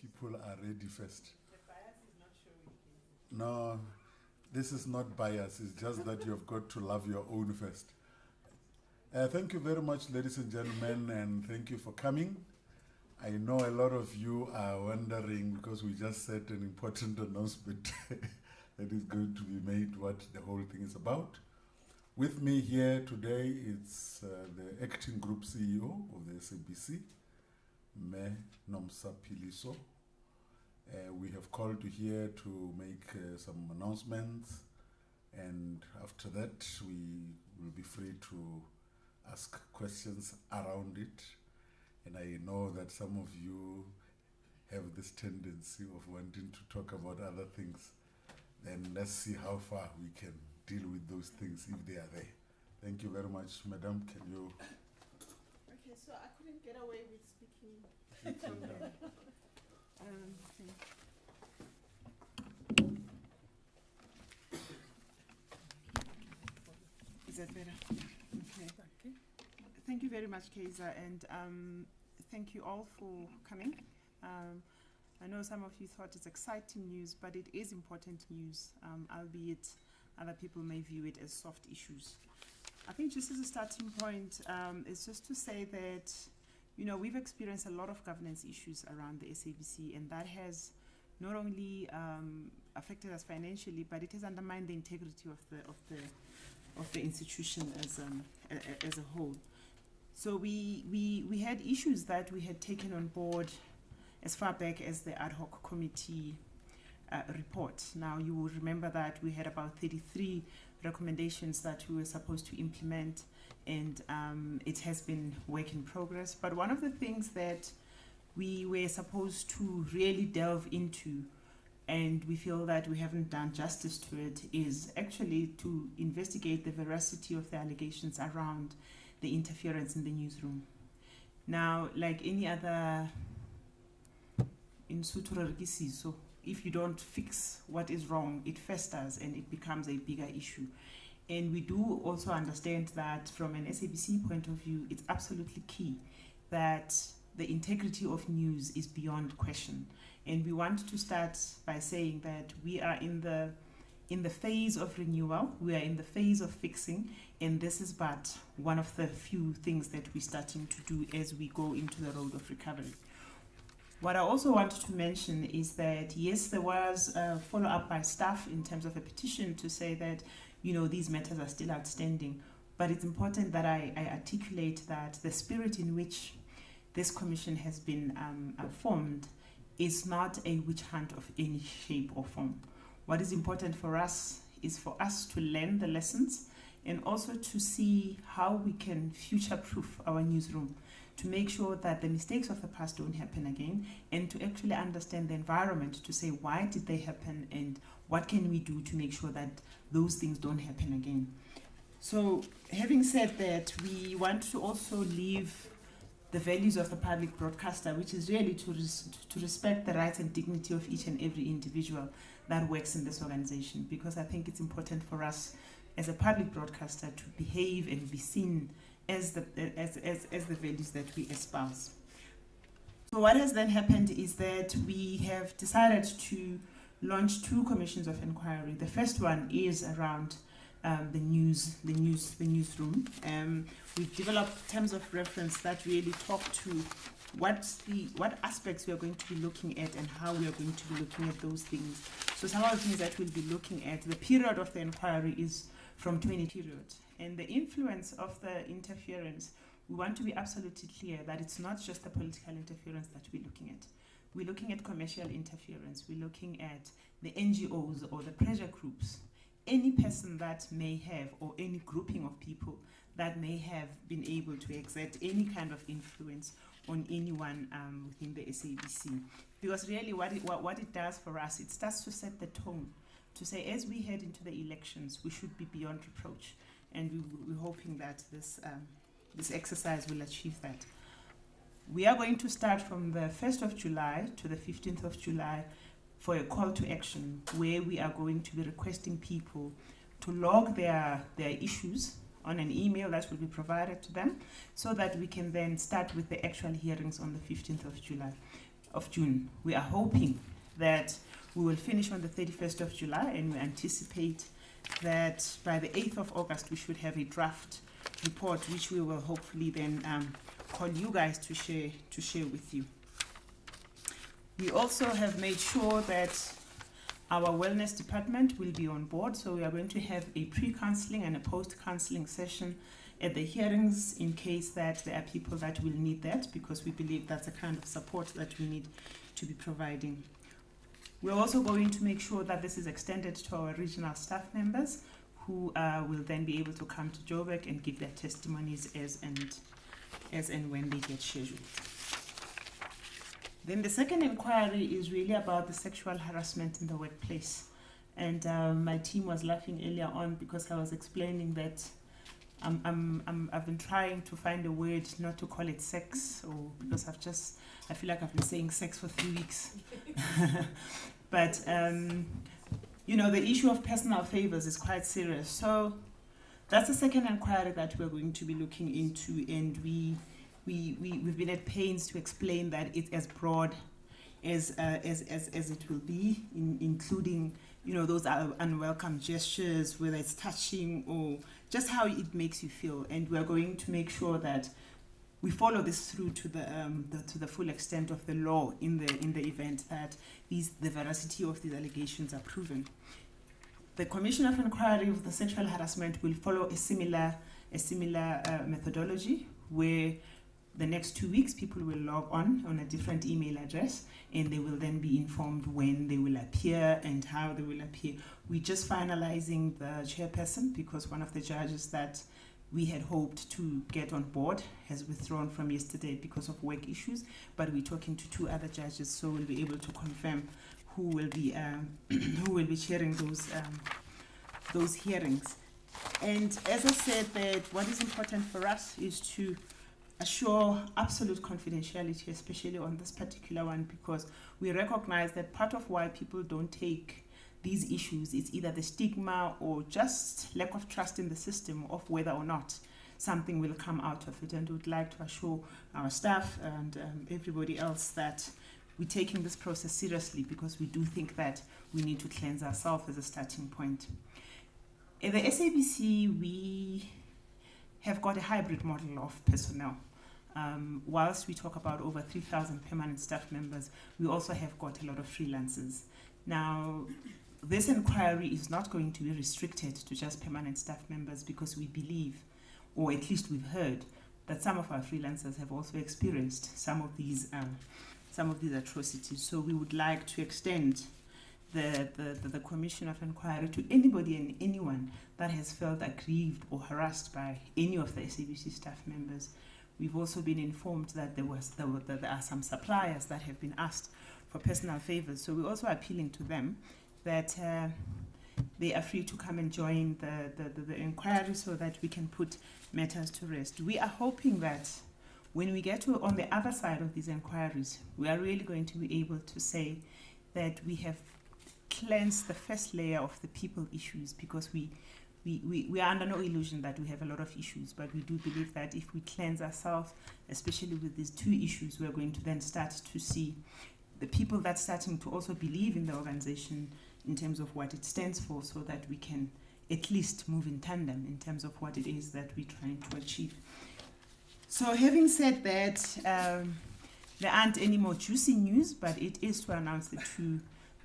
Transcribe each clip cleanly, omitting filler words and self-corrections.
people are ready first. The bias is not showing. No, this is not bias. It's just that you have got to love your own first. Thank you very much, ladies and gentlemen, and thank you for coming. I know a lot of you are wondering, because we just said an important announcement that is going to be made, what the whole thing is about. With me here today, it's the acting group CEO of the SABC, Nomsa Philiso. We have called you here to make some announcements, and after that we will be free to ask questions around it. And I know that some of you have this tendency of wanting to talk about other things. Then let's see how far we can deal with those things if they are there. Thank you very much, Madam. Can you? Okay, so I couldn't get away with speaking. Is that better? Okay. Thank you very much, Kaiser, and thank you all for coming. I know some of you thought it's exciting news, but it is important news, albeit other people may view it as soft issues. I think just as a starting point, is just to say that, you know, we've experienced a lot of governance issues around the SABC, and that has not only affected us financially, but it has undermined the integrity of the institution as a whole. So we had issues that we had taken on board as far back as the ad hoc committee report. Now, you will remember that we had about 33 recommendations that we were supposed to implement, and it has been work in progress. But one of the things that we were supposed to really delve into, and we feel that we haven't done justice to it, is actually to investigate the veracity of the allegations around the interference in the newsroom. Now, like any other in so if you don't fix what is wrong, it festers and it becomes a bigger issue. And we do also understand that from an SABC point of view, it's absolutely key that the integrity of news is beyond question. And we want to start by saying that we are in the phase of renewal, we are in the phase of fixing, and this is but one of the few things that we're starting to do as we go into the road of recovery. What I also wanted to mention is that, yes, there was a follow-up by staff in terms of a petition to say that, you know, these matters are still outstanding, but it's important that I articulate that the spirit in which this commission has been formed is not a witch hunt of any shape or form. What is important for us is for us to learn the lessons and also to see how we can future-proof our newsroom, to make sure that the mistakes of the past don't happen again, and to actually understand the environment to say why did they happen and what can we do to make sure that those things don't happen again. So having said that, we want to also leave the values of the public broadcaster, which is really to respect the rights and dignity of each and every individual that works in this organization, because I think it's important for us as a public broadcaster to behave and be seen as the values that we espouse. So what has then happened is that we have decided to launch 2 commissions of inquiry. The first one is around the newsroom. We've developed terms of reference that really talk to what aspects we are going to be looking at and how we are going to be looking at those things. So some of the things that we'll be looking at, the period of the inquiry is from 20 period. And the influence of the interference, we want to be absolutely clear that it's not just the political interference that we're looking at. We're looking at commercial interference. We're looking at the NGOs or the pressure groups. Any person that may have, or any grouping of people that may have been able to exert any kind of influence on anyone within the SABC. Because really what it does for us, it starts to set the tone to say, as we head into the elections, we should be beyond reproach. And we're hoping that this exercise will achieve that. We are going to start from the 1st of July to the 15th of July for a call to action, where we are going to be requesting people to log their issues on an email that will be provided to them, so that we can then start with the actual hearings on the 15th of July. of June. We are hoping that we will finish on the 31st of July, and we anticipate that by the 8th of August we should have a draft report, which we will hopefully then call you guys to share with you. We also have made sure that our wellness department will be on board, so we are going to have a pre-counseling and a post-counseling session at the hearings in case that there are people that will need that, because we believe that's the kind of support that we need to be providing. We're also going to make sure that this is extended to our regional staff members, who will then be able to come to Joburg and give their testimonies as and when they get scheduled. Then the second inquiry is really about the sexual harassment in the workplace. And my team was laughing earlier on because I was explaining that I've been trying to find a word not to call it sex, or because I feel like I've been saying sex for 3 weeks. But you know, the issue of personal favors is quite serious. So that's the second inquiry that we're going to be looking into, and we've been at pains to explain that it's as broad as it will be, including, you know, those are unwelcome gestures, whether it's touching or just how it makes you feel. And we're going to make sure that we follow this through to the full extent of the law in the event that the veracity of these allegations are proven. The Commission of Inquiry of the Sexual Harassment will follow a similar methodology, where the next 2 weeks people will log on a different email address, and they will then be informed when they will appear and how they will appear. We're just finalizing the chairperson, because one of the judges that we had hoped to get on board has withdrawn from yesterday because of work issues, but we're talking to 2 other judges, so we'll be able to confirm who will be chairing those hearings. And as I said, that what is important for us is to assure absolute confidentiality, especially on this particular one, because we recognize that part of why people don't take these issues is either the stigma or just lack of trust in the system of whether or not something will come out of it. And we'd like to assure our staff and everybody else that we're taking this process seriously, because we do think that we need to cleanse ourselves as a starting point. In the SABC, we have got a hybrid model of personnel. Whilst we talk about over 3,000 permanent staff members, we also have got a lot of freelancers. Now, this inquiry is not going to be restricted to just permanent staff members, because we believe, or at least we've heard, that some of our freelancers have also experienced some of these atrocities. So we would like to extend the Commission of Inquiry to anybody and anyone that has felt aggrieved or harassed by any of the SABC staff members. We've also been informed that there are some suppliers that have been asked for personal favors. So we're also appealing to them that they are free to come and join the inquiry, so that we can put matters to rest. We are hoping that when we get to on the other side of these inquiries, we are really going to be able to say that we have cleansed the first layer of the people issues, because we are under no illusion that we have a lot of issues, but we do believe that if we cleanse ourselves, especially with these 2 issues, we're going to then start to see the people that's starting to also believe in the organization in terms of what it stands for, so that we can at least move in tandem in terms of what it is that we're trying to achieve. So having said that, there aren't any more juicy news, but it is to announce the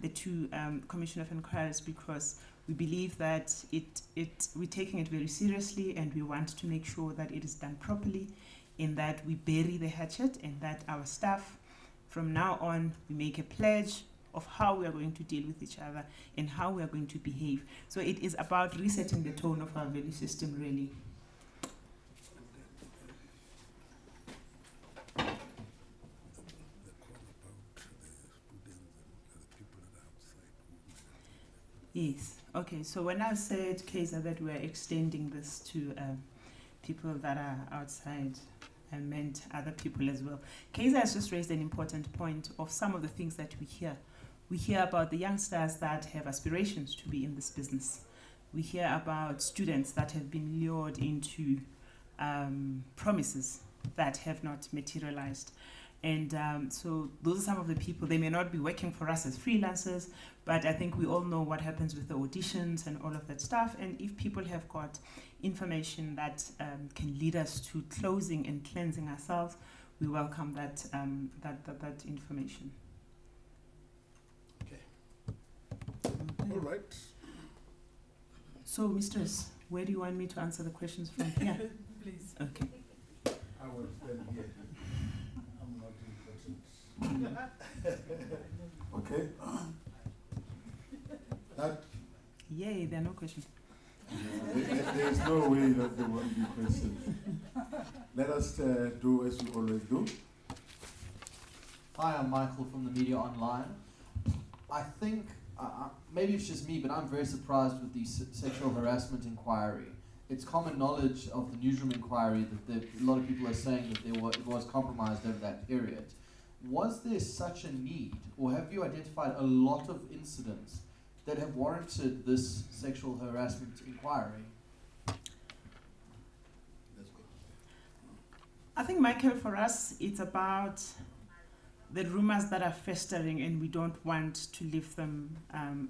two Commission of Inquiries, because we believe that we're taking it very seriously, and we want to make sure that it is done properly, in that we bury the hatchet, and that our staff, from now on, we make a pledge of how we are going to deal with each other and how we are going to behave. So it is about resetting the tone of our value system, really. Yes. Okay. So when I said, Kaiser, that we're extending this to people that are outside, I meant other people as well. Kaiser has just raised an important point of some of the things that we hear. We hear about the youngsters that have aspirations to be in this business. We hear about students that have been lured into promises that have not materialized. And so those are some of the people. They may not be working for us as freelancers, but I think we all know what happens with the auditions and all of that stuff. And if people have got information that can lead us to closing and cleansing ourselves, we welcome that information. All right. So, Mistress, where do you want me to answer the questions from here? Please. Okay. I will stand here. I'm not important. Okay. That, Yay, there are no questions. there is no way that there won't be questions. Let us do as we always do. Hi, I'm Michael from the Media Online. I think, maybe it's just me, but I'm very surprised with the sexual harassment inquiry. It's common knowledge of the newsroom inquiry that a lot of people are saying that it was compromised over that period. Was there such a need, or have you identified a lot of incidents that have warranted this sexual harassment inquiry? I think, Michael, for us, it's about the rumors that are festering, and we don't want to leave them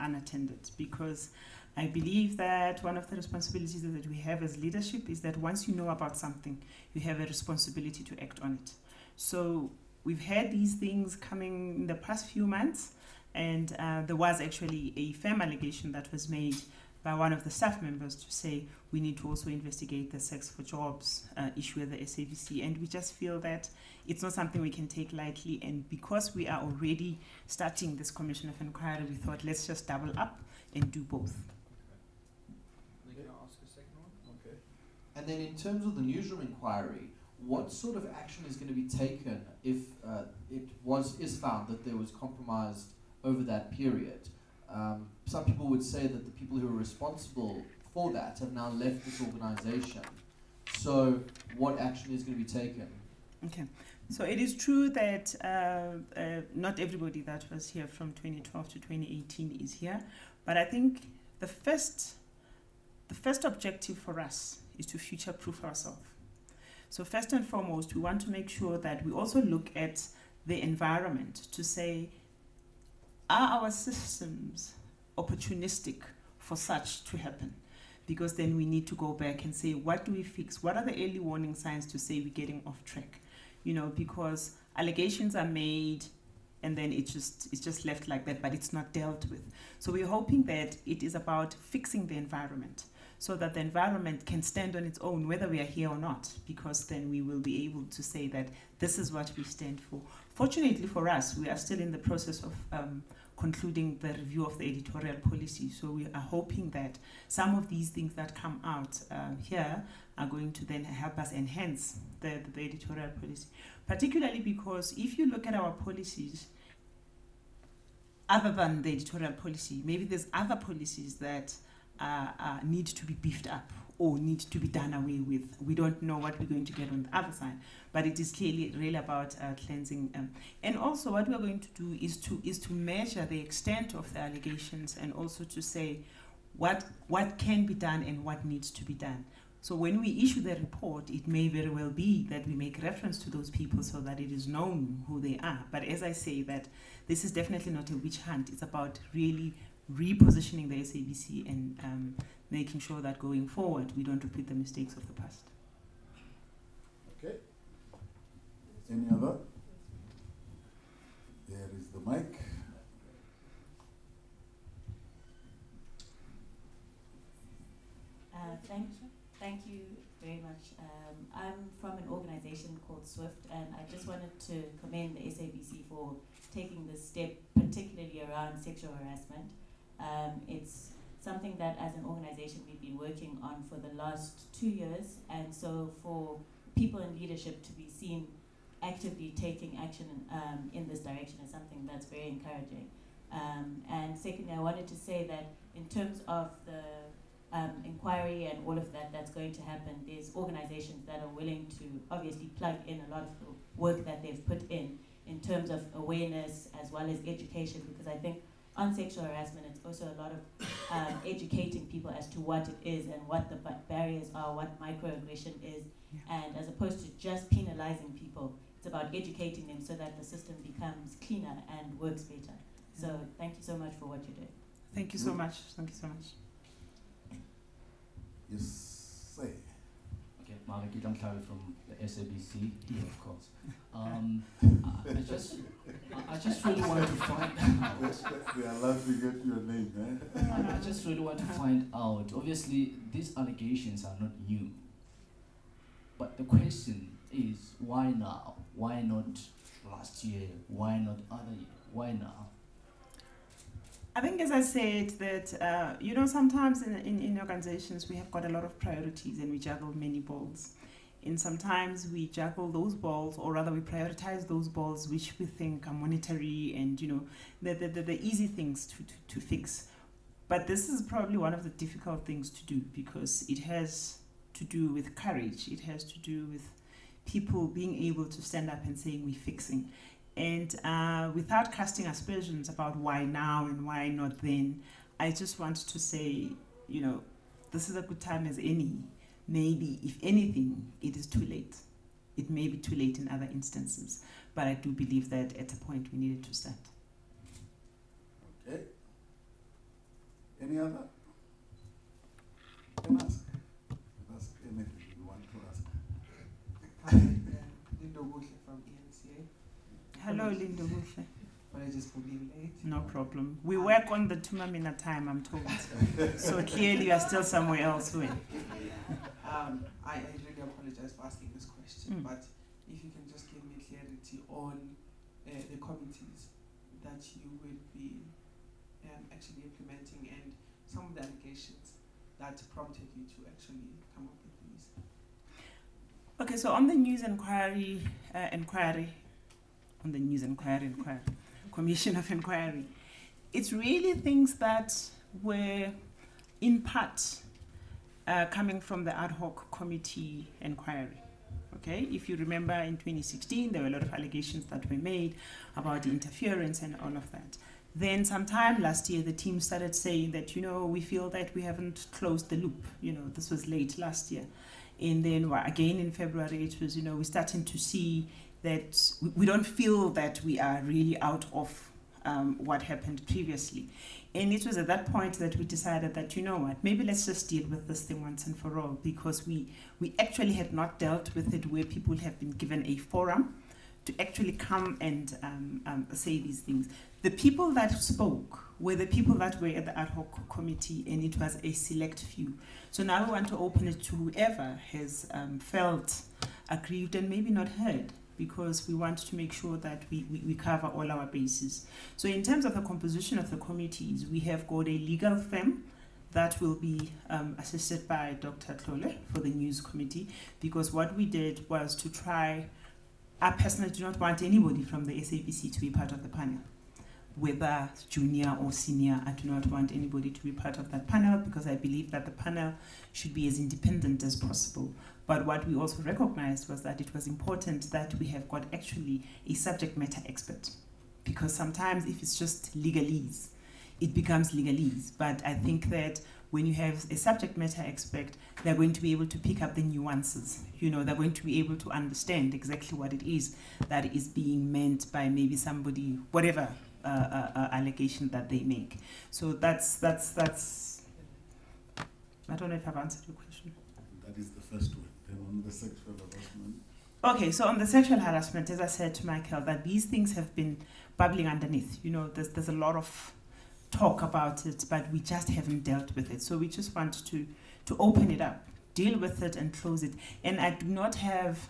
unattended, because I believe that one of the responsibilities that we have as leadership is that once you know about something, you have a responsibility to act on it. So we've had these things coming in the past few months, and there was actually a firm allegation that was made by one of the staff members to say we need to also investigate the sex for jobs issue at the SABC, and we just feel that it's not something we can take lightly, and because we are already starting this commission of inquiry, we thought let's just double up and do both. Can I ask a second one? Okay. And then in terms of the newsroom inquiry, what sort of action is going to be taken if is found that there was compromised over that period? Some people would say that the people who are responsible for that have now left this organization. So what action is going to be taken? Okay. So it is true that not everybody that was here from 2012 to 2018 is here, but I think the first objective for us is to future-proof ourselves. So first and foremost, we want to make sure that we also look at the environment to say, are our systems opportunistic for such to happen? Because then we need to go back and say, what do we fix? What are the early warning signs to say we're getting off track? You know, because allegations are made and then it's just left like that, but it's not dealt with. So we're hoping that it is about fixing the environment so that the environment can stand on its own, whether we are here or not, because then we will be able to say that this is what we stand for. Fortunately for us, we are still in the process of concluding the review of the editorial policy. So we are hoping that some of these things that come out here are going to then help us enhance the editorial policy. Particularly because if you look at our policies, other than the editorial policy, maybe there's other policies that need to be beefed up or need to be done away with. We don't know what we're going to get on the other side, but it is clearly really about cleansing. And also what we're going to do is to measure the extent of the allegations and also to say what can be done and what needs to be done. So when we issue the report, it may very well be that we make reference to those people so that it is known who they are. But as I say, that this is definitely not a witch hunt. It's about really repositioning the SABC and making sure that going forward we don't repeat the mistakes of the past. Okay. Any other? There is the mic. Thank you very much. I'm from an organization called SWIFT, and I just wanted to commend the SABC for taking this step, particularly around sexual harassment. It's something that as an organization we've been working on for the last 2 years, and so for people in leadership to be seen actively taking action in this direction is something that's very encouraging. And secondly, I wanted to say that in terms of the inquiry and all of that that's going to happen, there's organizations that are willing to obviously plug in a lot of the work that they've put in terms of awareness as well as education, because I think on sexual harassment it's also a lot of educating people as to what it is and what the barriers are, what microaggression is, and as opposed to just penalizing people, it's about educating them so that the system becomes cleaner and works better. So thank you so much for what you do. Thank you so much. Thank you so much. Yes, say. Okay, Marek Clary from the SABC here, of course. I just really want to find out. We are laughing at your name, eh? I just really want to find out. Obviously, these allegations are not new. But the question is, why now? Why not last year? Why not other year? Why now? I think, as I said, that you know, sometimes in organizations we have got a lot of priorities and we juggle many balls. And sometimes we juggle those balls, or rather we prioritize those balls which we think are monetary and, you know, the easy things to fix. But this is probably one of the difficult things to do, because it has to do with courage. It has to do with people being able to stand up and saying we're fixing. And without casting aspersions about why now and why not then, I just want to say, you know, this is a good time as any. Maybe, if anything, it is too late. It may be too late in other instances, but I do believe that at a point we needed to start. Okay. Any other? Can ask. Ask anything you want to ask. Hi, Lindo Buhle from ENCA. Hello, Lindo Buhle. Apologies for being late. No problem. We work on the 2 minute time, I'm told. So clearly you are still somewhere else. I really apologize for asking this question, but if you can just give me clarity on the committees that you will be actually implementing and some of the allegations that prompted you to actually come up with these. Okay, so on the news inquiry, Commission of Inquiry, it's really things that were in part coming from the ad hoc committee inquiry. Okay, if you remember in 2016, there were a lot of allegations that were made about the interference and all of that. Then sometime last year, the team started saying that, you know, we feel that we haven't closed the loop. You know, this was late last year. And then again in February, it was, you know, we're starting to see that we don't feel that we are really out of what happened previously. And it was at that point that we decided that, you know what, maybe let's just deal with this thing once and for all, because we actually had not dealt with it where people have been given a forum to actually come and say these things. The people that spoke were the people that were at the ad hoc committee, and it was a select few. So now we want to open it to whoever has felt aggrieved and maybe not heard, because we want to make sure that we cover all our bases. So in terms of the composition of the committees, we have got a legal firm that will be assisted by Dr. Tlole for the news committee, because what we did was to try, I personally do not want anybody from the SABC to be part of the panel. Whether junior or senior, I do not want anybody to be part of that panel, because I believe that the panel should be as independent as possible. But what we also recognized was that it was important that we have got actually a subject matter expert, because sometimes if it's just legalese, it becomes legalese. But I think that when you have a subject matter expert, they're going to be able to pick up the nuances. You know, they're going to be able to understand exactly what it is that is being meant by maybe somebody, whatever allegation that they make. So that's. I don't know if I've answered your question. That is the first one. Then on the sexual harassment. Okay, so on the sexual harassment, as I said to Michael, that these things have been bubbling underneath. You know, there's a lot of talk about it, but we just haven't dealt with it. So we just want to open it up, deal with it, and close it. And I do not have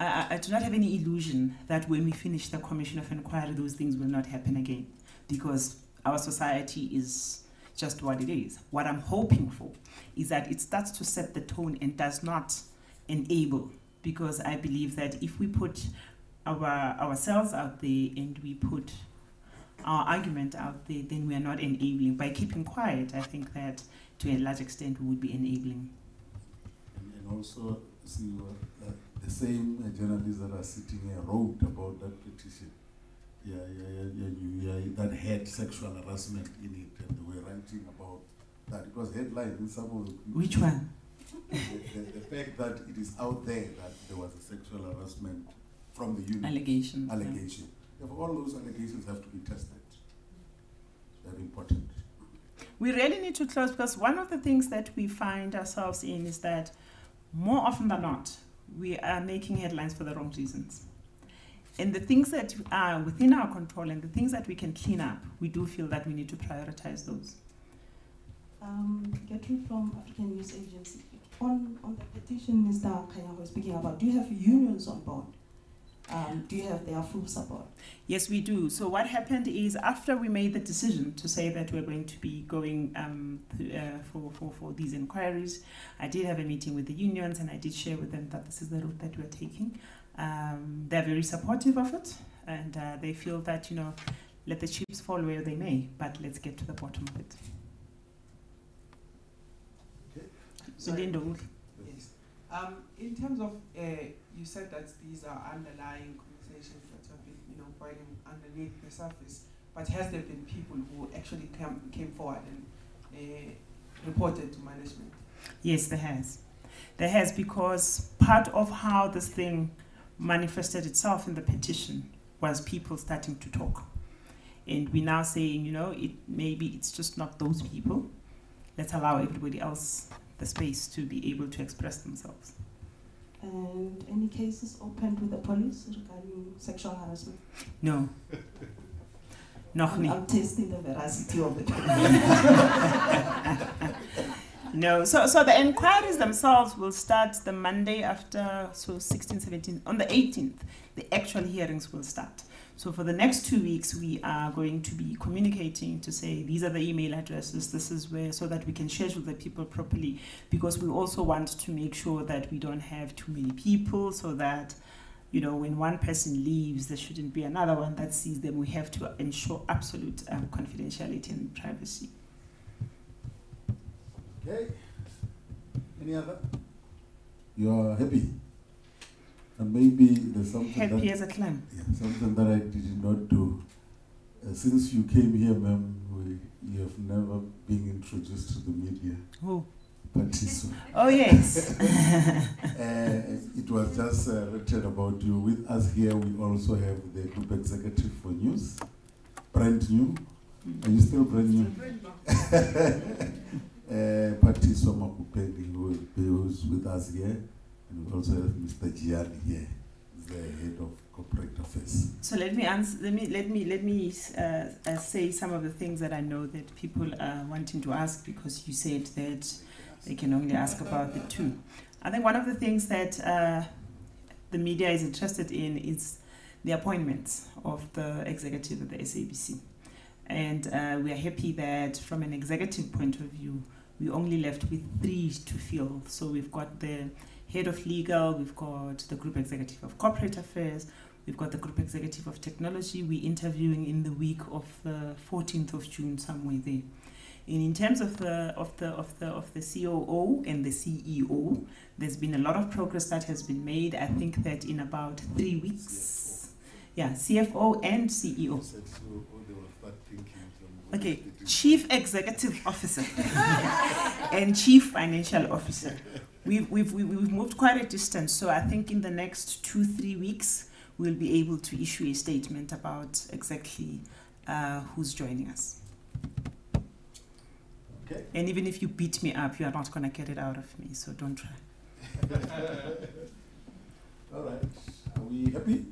any illusion that when we finish the Commission of Inquiry, those things will not happen again, because our society is just what it is. What I'm hoping for is that it starts to set the tone and does not enable, because I believe that if we put ourselves out there and we put our argument out there, then we are not enabling. By keeping quiet, I think that to a large extent we would be enabling. And also, see, the same journalists that are sitting here wrote about that petition. That had sexual harassment in it, and they were writing about that. It was headline in some of the. Which one? The fact that it is out there that there was a sexual harassment from the union. Allegations. yeah. Allegation. Therefore, all those allegations have to be tested. It's very important. We really need to close, because one of the things that we find ourselves in is that more often than not, we are making headlines for the wrong reasons. And the things that are within our control and the things that we can clean up, we do feel that we need to prioritize those. Gertrude from African News Agency. On the petition Mr. Kaya was speaking about, do you have unions on board? Do you have their full support? Yes, we do. So what happened is, after we made the decision to say that we're going to be going for these inquiries, I did have a meeting with the unions, and I did share with them that this is the route that we're taking. They're very supportive of it, and they feel that, you know, let the chips fall where they may, but let's get to the bottom of it. So, Linda, yes. In terms of, you said that these are underlying conversations that have been, you know, boiling underneath the surface. But has there been people who actually came forward and reported to management? yes, there has. There has, because part of how this thing manifested itself in the petition was people starting to talk. And we're now saying, you know, maybe it's just not those people. Let's allow everybody else the space to be able to express themselves. And any cases opened with the police regarding sexual harassment? No. Nog nie. I'm testing the veracity of it. No, so the inquiries themselves will start the Monday after, so 16, 17, on the 18th, the actual hearings will start. So for the next 2 weeks, we are going to be communicating to say, these are the email addresses, this is where, so that we can schedule the people properly, because we also want to make sure that we don't have too many people, so that, you know, when one person leaves, there shouldn't be another one that sees them. We have to ensure absolute confidentiality and privacy. Okay. Any other? You are happy? And maybe there's something Happy that, as a clam. yeah, something that I did not do. Since you came here, ma'am, you have never been introduced to the media. Who? Philiso. Oh, yes. It was just written about you. With us here, we also have the group executive for news, brand new. Are you still brand new? Philiso Makupendi, who's with us here. And we also have Mr. Gianni here, the head of corporate affairs. So let me answer. Let me say some of the things that I know that people are wanting to ask, because you said that they can only ask about the two. I think one of the things that the media is interested in is the appointments of the executive of the SABC, and we are happy that from an executive point of view, we only left with 3 to fill. So we've got the head of legal, we've got the group executive of corporate affairs, we've got the group executive of technology. We're interviewing in the week of the 14th of June, somewhere there. And in terms of the COO and the CEO, there's been a lot of progress that has been made. I think that in about 3 weeks, yeah, CFO and CEO. Okay, Chief Executive Officer and Chief Financial Officer. We've moved quite a distance, so I think in the next 2-3 weeks we'll be able to issue a statement about exactly who's joining us. Okay. And even if you beat me up, you are not going to get it out of me, so don't try. All right. Are we happy?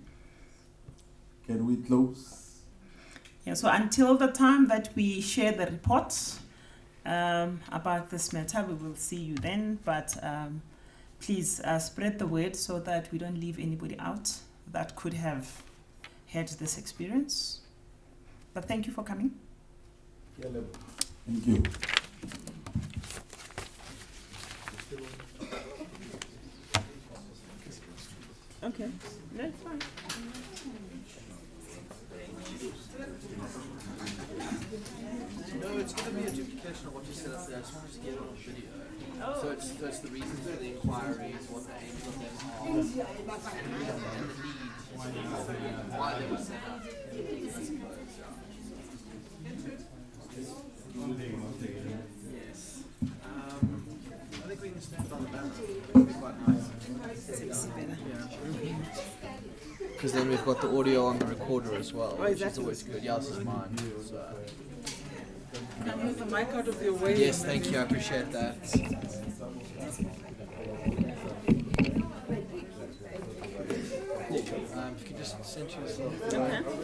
Can we close? Yeah, so until the time that we share the report about this matter, we will see you then. But please spread the word so that we don't leave anybody out that could have had this experience. But thank you for coming. Thank you. Okay, that's fine. No, it's going to be a duplication of what you said. I just wanted to get it on video. Oh. So it's the reasons for the inquiries, what the aims of them are, and the need, why they were set up. Yes. I think we can stand on the banner. It'll be quite nice. Sexy banner. Yeah. because then we've got the audio on the recorder as well, Oh, is which that is always good. Yeah, this is mine. So. Can I move the mic out of your way? Yes, thank you. I appreciate that. If you could just center yourself.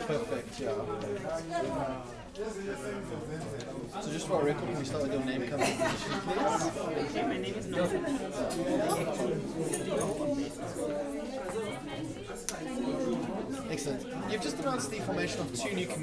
Perfect, yeah. So just for our record, can we start with your name, company, position, please? Okay, my name is Nomsa Excellent. You've just announced the formation of 2 new committees.